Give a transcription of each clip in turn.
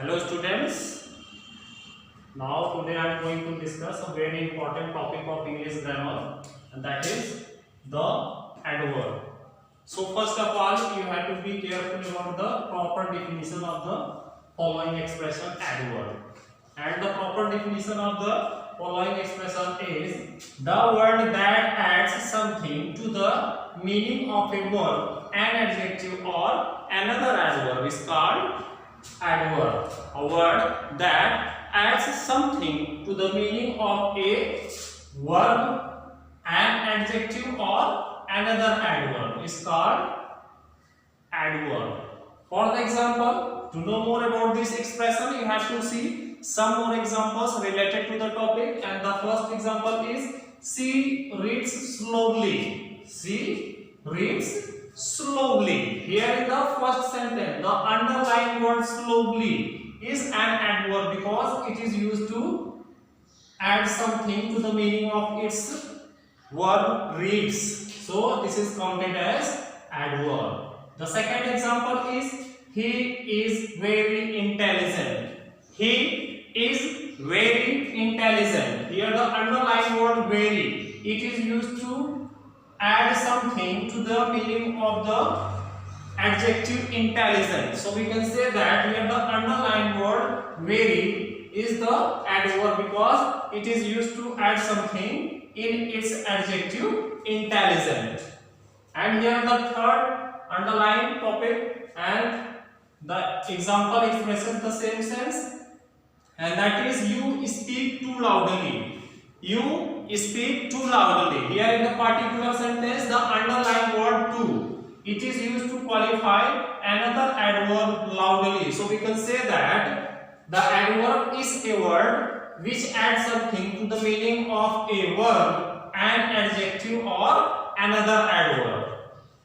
Hello students. Now today I am going to discuss a very important topic of English grammar, and that is the adverb. So first of all you have to be careful about the proper definition of the following expression adverb. And the proper definition of the following expression is the word that adds something to the meaning of a verb, an adjective or another adverb is called adverb. A word that adds something to the meaning of a verb, an adjective or another adverb is called adverb. For the example, to know more about this expression, you have to see some more examples related to the topic. And the first example is she reads slowly. She reads slowly. Here in the first sentence, the underlined word slowly is an adverb because it is used to add something to the meaning of its verb reads. So this is counted as adverb. The second example is he is very intelligent. He is very intelligent. Here the underlined word very, it is used to add something to the meaning of the adjective intelligent. So we can say that here the underlined word very is the adverb because it is used to add something in its adjective intelligent. And here the third underlined topic, and the example expresses the same sense, and that is you speak too loudly. You speak too loudly. Here in the particular sentence, the underlined word too, it is used to qualify another adverb loudly. So we can say that the adverb is a word which adds something to the meaning of a verb, an adjective or another adverb.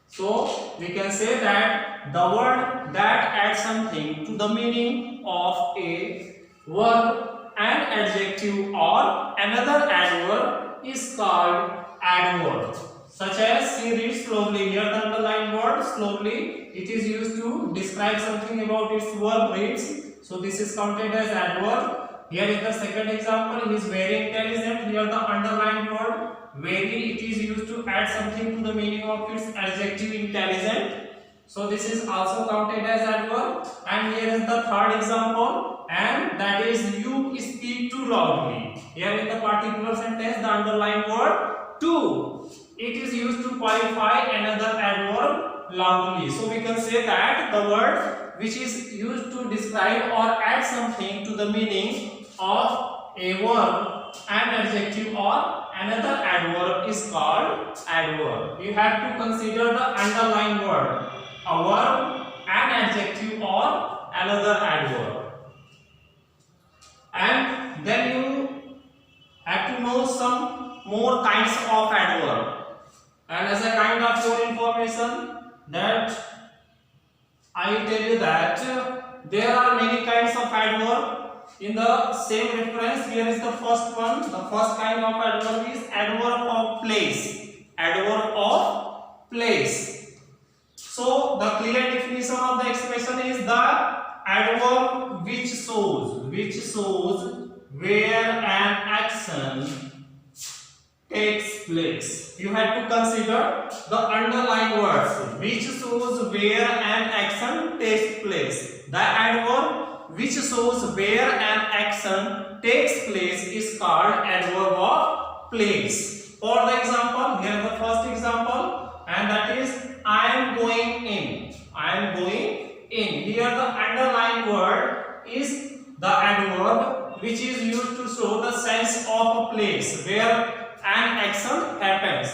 So we can say that the word that adds something to the meaning of a verb, an adjective or another adverb is called adverb. Such as she reads slowly. Here the underlined word slowly, it is used to describe something about its verb reads. So this is counted as adverb. Here is the second example. He is very intelligent. Here the underlined word very, it is used to add something to the meaning of its adjective intelligent. So this is also counted as adverb. And here is the third example, and that is you speak too loudly. Here in the particular sentence, the underlined word too, it is used to qualify another adverb loudly. So we can say that the word which is used to describe or add something to the meaning of a verb, an adjective or another adverb is called adverb. You have to consider the underlined word, a verb, an adjective or another adverb. And then you have to know some more kinds of adverb. And as a kind of your information, that I will tell you that there are many kinds of adverb. In the same reference, here is the first one. The first kind of adverb is adverb of place. Adverb of place. So the clear definition of the expression is the adverb which shows where an action takes place. You have to consider the underlined words which shows where an action takes place. The adverb which shows where an action takes place is called adverb of place. For the example, here the first example, and that is I am going in. I am going in. Here the underlined word is the adverb which is used to show the sense of a place where an action happens.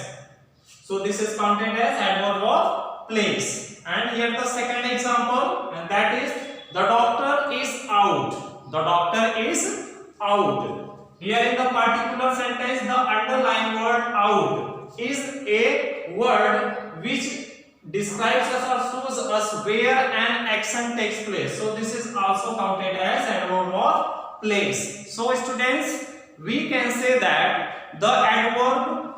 So this is counted as adverb of place. And here the second example, and that is the doctor is out. The doctor is out. Here in the particular sentence, the underlined word out is a word which describes us or shows us where an action takes place. So this is also counted as adverb of place. So students, we can say that the adverb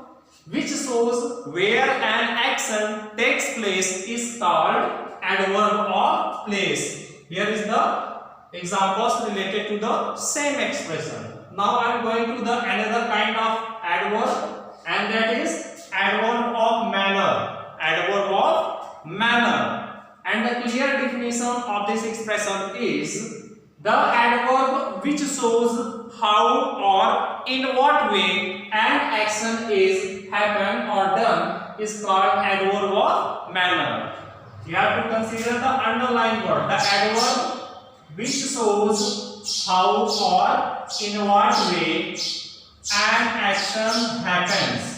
which shows where an action takes place is called adverb of place. Here is the examples related to the same expression. Now I am going to the another kind of adverb, and that is adverb of manner. Adverb of manner. And the clear definition of this expression is the adverb which shows how or in what way an action is happened or done is called adverb of manner. You have to consider the underlined word, the adverb which shows how or in what way an action happens.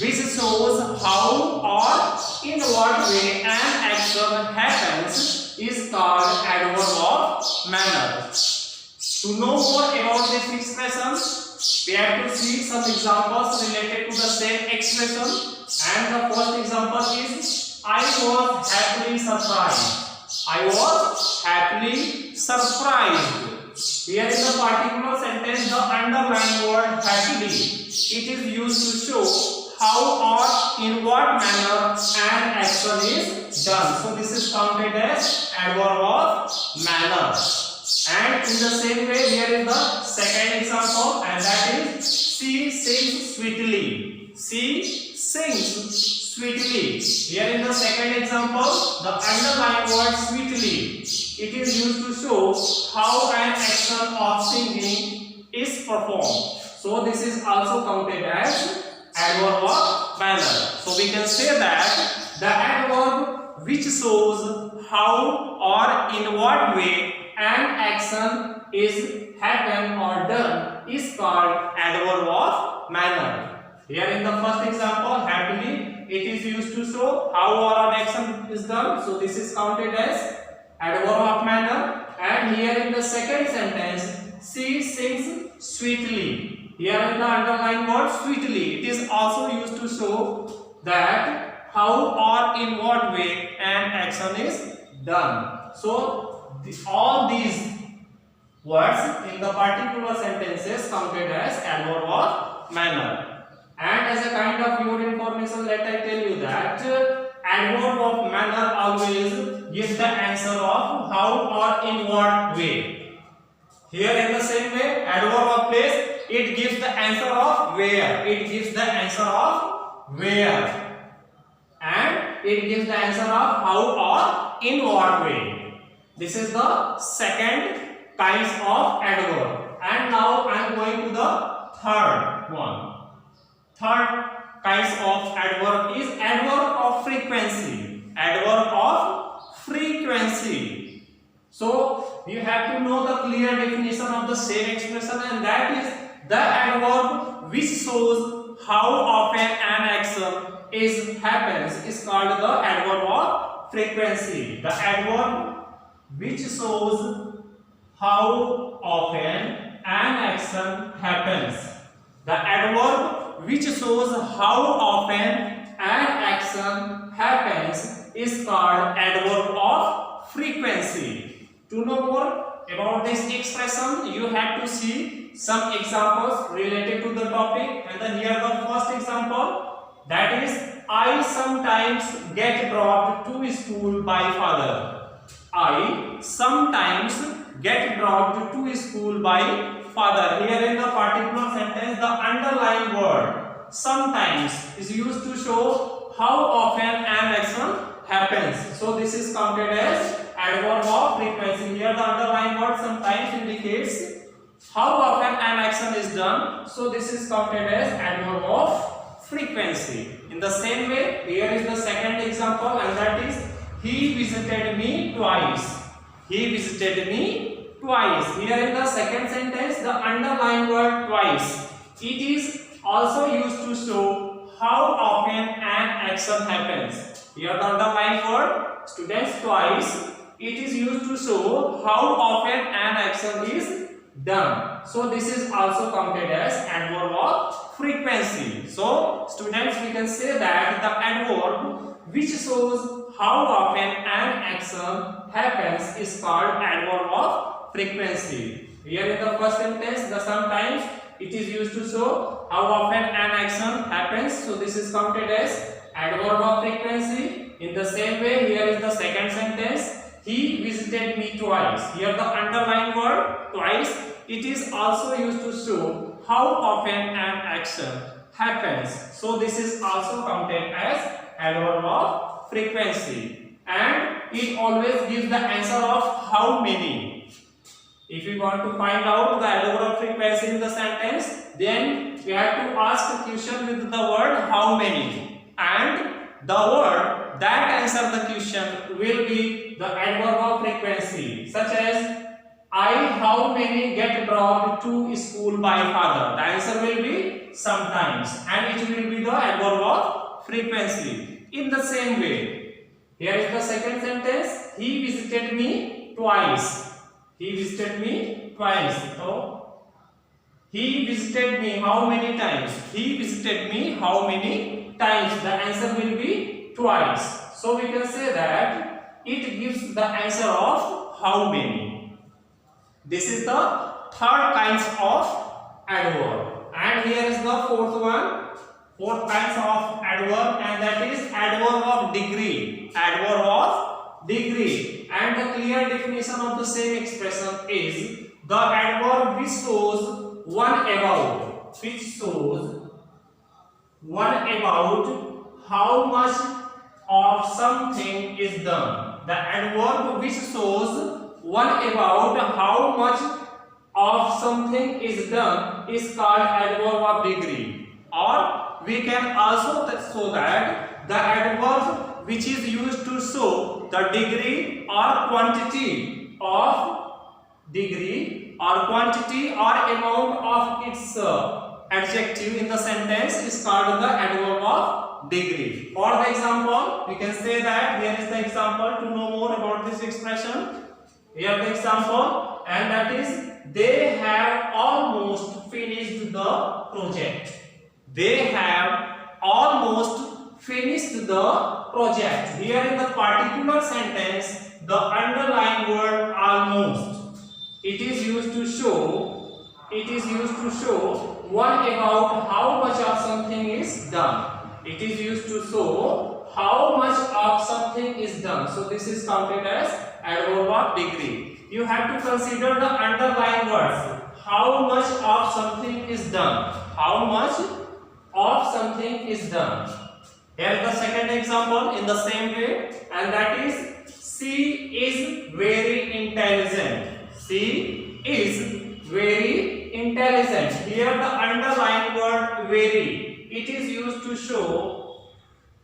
Which shows how or in what way an action happens is called adverb of manner. To know more about this expression, we have to see some examples related to the same expression. And the first example is I was happily surprised. I was happily surprised. Here in the particular sentence, the underlined word happily, it is used to show how or in what manner an action is done. So this is counted as adverb of manner. And in the same way, here is the second example, and that is she sings sweetly. She sings sweetly. Here in the second example, the underlined word sweetly, it is used to show how an action of singing is performed. So this is also counted as adverb of manner. So we can say that the adverb which shows how or in what way an action is happened or done is called adverb of manner. Here in the first example, happily, it is used to show how or an action is done. So this is counted as adverb of manner. And here in the second sentence, she sings sweetly. Here in the underlined word sweetly, it is also used to show that how or in what way an action is done. So all these words in the particular sentences counted as adverb of manner. And as a kind of your information, let I tell you that adverb of manner always gives the answer of how or in what way. Here in the same way, adverb of place, it gives the answer of where. It gives the answer of where. And it gives the answer of how or in what way. This is the second kinds of adverb. And now I am going to the third one. Third kinds of adverb is adverb of frequency. Adverb of frequency. So you have to know the clear definition of the same expression, and that is the adverb which shows how often an action happens is called the adverb of frequency. The adverb which shows how often an action happens. The adverb which shows how often an action happens is called adverb of frequency. To know more about this expression, you have to see some examples related to the topic. And then here the first example, that is I sometimes get dropped to school by father. I sometimes get dropped to school by father. Here in the particular sentence, the underlined word sometimes is used to show how often an action happens. So this is counted as adverb of frequency. Here the underlined word sometimes indicates how often an action is done. So this is counted as adverb of frequency. In the same way, here is the second example, and that is he visited me twice. He visited me twice. Here in the second sentence, the underlined word twice, it is also used to show how often an action happens. Here the underlined word students twice, it is used to show how often an action is done. So this is also counted as adverb of frequency. So students, we can say that the adverb which shows how often an action happens is called adverb of frequency. Here in the first sentence, the sometimes it is used to show how often an action happens. So this is counted as adverb of frequency. In the same way, here is the second sentence. He visited visited me twice. Here the underlined word twice, it is also used to show how often an action happens. So this is also counted as adverb of frequency, and it always gives the answer of how many. If you want to find out the adverb of frequency in the sentence, then we have to ask a question with the word how many, and the word that answer the question will be the adverb of frequency, such as I how many get dropped to school by father. The answer will be sometimes, and it will be the adverb of frequency. In the same way, here is the second sentence. He visited me twice. He visited me twice. So he visited me how many times? He visited me how many times? The answer will be twice. So we can say that it gives the answer of how many. This is the third kinds of adverb, and here is the fourth one. Fourth kinds of adverb, and that is adverb of degree. Adverb of degree, and the clear definition of the same expression is the adverb which shows one about, how much of something is done. The adverb which shows one about how much of something is done is called adverb of degree. Or we can also show that the adverb which is used to show the degree or quantity or amount of its adjective in the sentence is called the adverb of degree. For the example, we can say that here is the example to know more about this expression. Here the example, and that is they have almost finished the project. They have almost finished the project. Here in the particular sentence, the underlined word almost, it is used to show one about how much of something is done. It is used to show how much of something is done. So this is counted as adverb of degree. You have to consider the underlying words. How much of something is done. How much of something is done. Here is the second example in the same way, and that is she is very intelligent. She is very intelligent. Here the underlined word very, it is used to show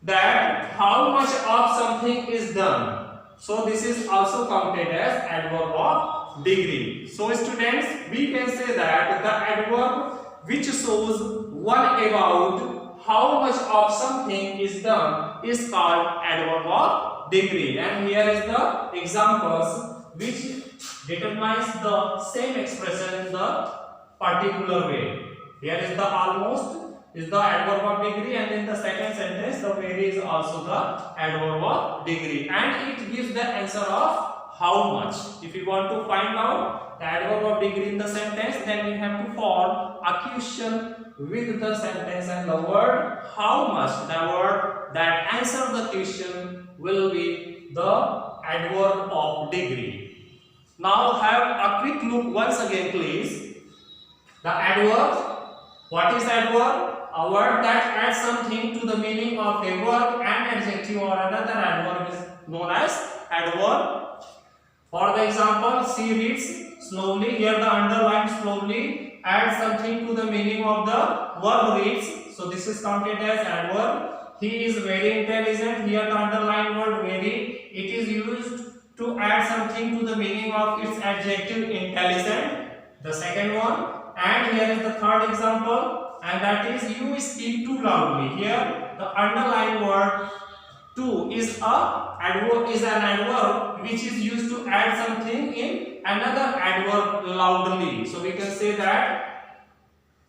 that how much of something is done. So this is also counted as adverb of degree. So students, we can say that the adverb which shows one about how much of something is done is called adverb of degree. And here is the examples which determines the same expression in the particular way. Here is the almost is the adverb of degree, and in the second sentence the very is also the adverb of degree, and it gives the answer of how much. If you want to find out the adverb of degree in the sentence, then you have to form a question with the sentence and the word how much. The word that answer the question will be the adverb of degree. Now have a quick look once again please. The adverb. What is adverb? A word that adds something to the meaning of a verb, an adjective or another adverb is known as adverb. For the example, she reads slowly. Here the underlined slowly adds something to the meaning of the verb reads. So this is counted as adverb. He is very intelligent. Here the underlined word very, it is used to add something to the meaning of its adjective intelligent. The second one. And here is the third example, and that is you speak too loudly. Here the underlined word too is an adverb which is used to add something in another adverb loudly. So we can say that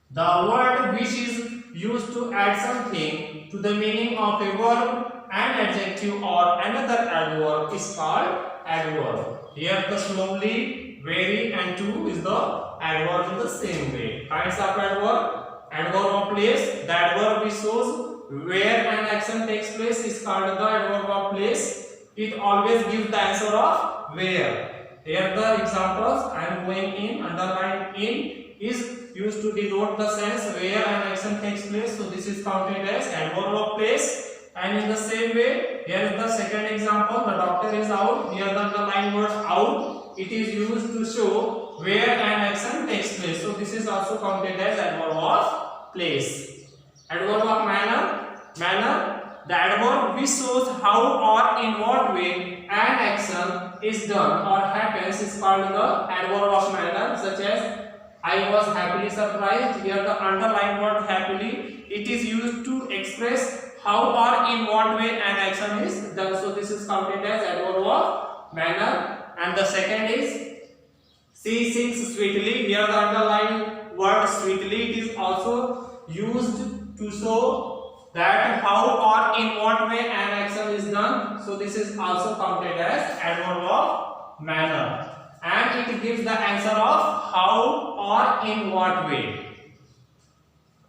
the word which is used to add something to the meaning of a verb, an adjective or another adverb is called adverb. Here the slowly, very and to is the adverb in the same way. Kinds of adverb. Adverb of place. The adverb which shows where an action takes place is called the adverb of place. it always gives the answer of where. Here the examples I am going in, underline in is used to denote the sense where an action takes place. So this is counted as adverb of place. And in the same way, here is the second example. The doctor is out. Here the underlined word out. It is used to show where an action takes place. So this is also counted as adverb of place. Adverb of manner. Manner. The adverb which shows how or in what way an action is done or happens is called the adverb of manner, such as I was happily surprised. Here the underlined word happily, it is used to express how or in what way an action is done. So this is counted as adverb of manner. And the second is she sings sweetly. Here the underlined word sweetly, it is also used to show that how or in what way an action is done. So this is also counted as adverb of manner. And it gives the answer of how or in what way.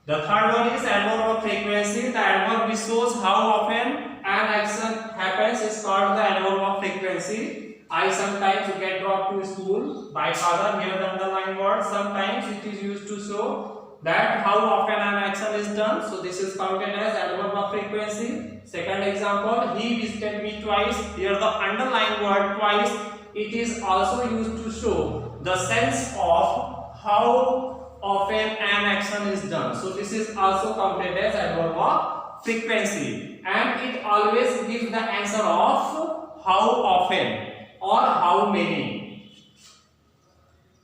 The third one is adverb of frequency. The adverb which shows how often an action happens is called the adverb of frequency. I sometimes get dropped to school by father. Here the underlined word. Sometimes it is used to show that how often an action is done. So this is counted as adverb of frequency. Second example, he visited me twice. Here the underlined word twice, it is also used to show the sense of how often an action is done. So this is also counted as adverb of frequency, and it always gives the answer of how often or how many.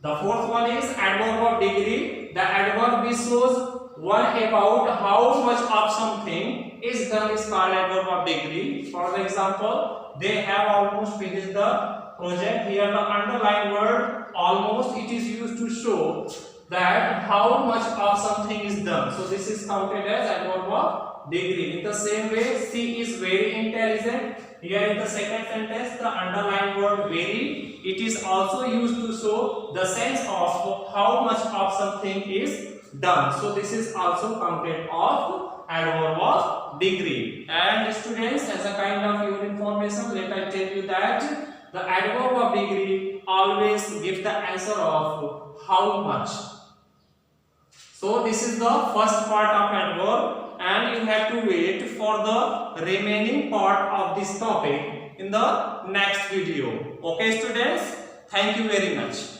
The fourth one is adverb of degree. The adverb which shows one about how much of something is done is called adverb of degree. For example, they have almost finished the project. Here the underlined word almost, it is used to show that how much of something is done. So this is counted as adverb of degree. In the same way, she is very intelligent. Here in the second sentence, the underlined word very, it is also used to show the sense of how much of something is done. So this is also counted of adverb of degree. And students, as a kind of your information, let I tell you that the adverb of degree always gives the answer of how much. So this is the first part of adverb, and you have to wait for the remaining part of this topic in the next video. Okay students, thank you very much.